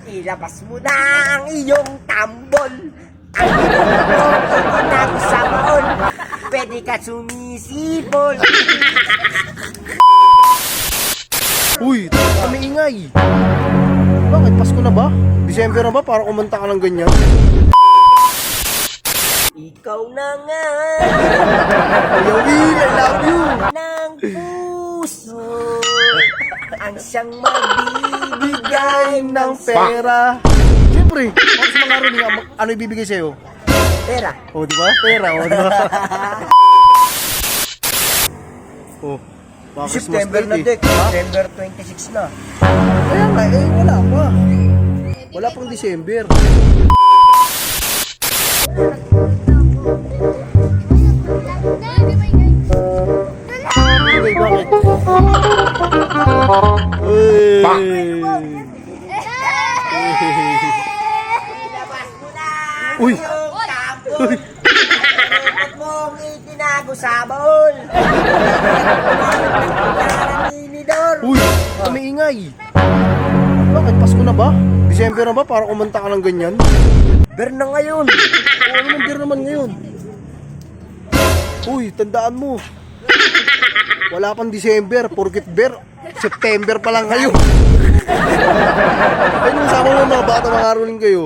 Ilabas mo na ang iyong tambol. Ang iyong itinag sa baon. Pwede ka sumisipol. Uy, kami ingay. Bakit? Pasko na ba? December na ba? Para kumanta ka ng ganyan? Ikaw na nga Kuya Will, I love you! ng puso ang siyang magbibigay Ng pera. Siyempre, para sa mga ruling, ano ibibigay sa'yo? pera. O, di ba? Pera, o, di ba? O, baka Christmas September na, date, Dek. Ha? September 26 na. Kaya nga, wala pa. Wala pang December. Okay, bakit? Ilabas mo na Uy! yung tambol. Huwag mong itinago sa baon. Naraninidor. Uy! Kami ingay! Bakit? Pasko na ba? December na ba? Para kumanta ka ng ganyan? Ber na ngayon. O, ano nang beer naman ngayon? Uy, tandaan mo. Wala pang December, porkit beer. September pa lang ngayon. Ay, nung sama mo mga bata, mga ruling kayo.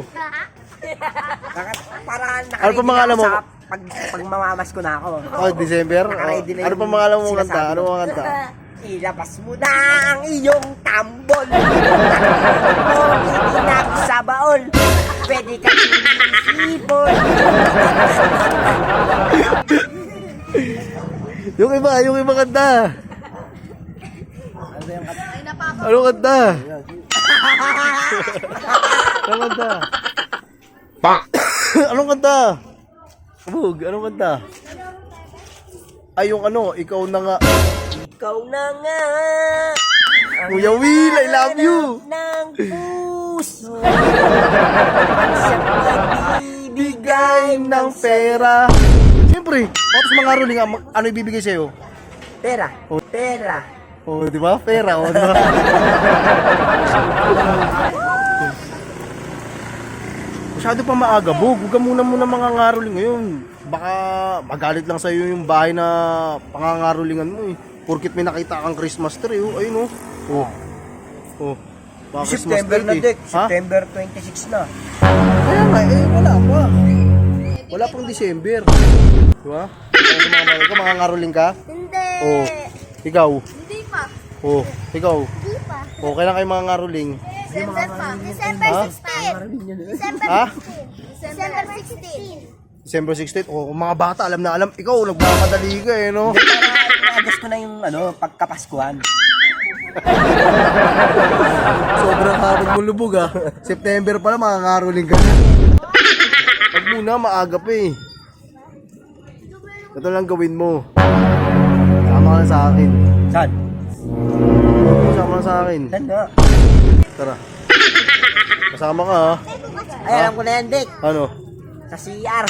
Para Ano pa pangalan mo? Pag mamamas ko na ako. Oh, December? Nakaready na Ano yung pa pangalan mo kanta? sinasabi Ano ko. mo kanta? Ilabas mo na ang iyong tambol. Ang itinag sa baon. Pwede ka sumisipol. Yung iba kanta. Ano kanta? Ano kanta? Anong kanta? Bug, anong kanta? Ay, yung ano, ikaw na nga. Ikaw na nga. ang Kuya Will, I love you. ng puso. Ang siyang magbibigay Ng pera. Siyempre, tapos mga ruling, ano ibibigay sa'yo? pera. Pera. O, di ba? Pera, o, di ba? Masyado pa maaga, Bog. Huwag ka muna mga ngaruling ngayon. Baka magalit lang sa'yo yung bahay na pangangarulingan mo eh. Porkit may nakita kang Christmas tree, oh. Ayun, oh. Oh. Oh. Baka Christmas September tree, na, Dek. Ha? September 26 na. Kaya nga, wala pa. Wala pang December. Di ba? Mga ngaruling ka? Hindi. Oh. Ikaw? Hindi pa. Oh. Ikaw? Hindi pa. Oh, kailan kayo mga ngaruling? December pa. December Ha? 16. December Ha? 16. December 16. December 16? Oh, mga bata, alam na alam. Ikaw, nagmamadali ka eh, no? Para agas ko na yung pagkapaskuhan. Sobrang harap mo lubog ah. September pala, mga ngaruling ka na. Pag muna, maaga pa eh. Ito lang gawin mo. Sama ka na sa akin. Saan? Sama ka sa akin. Saan nga? Tara. Kasama ka ha. Ay, alam ko na yan, Dek. Ano? Sa CR.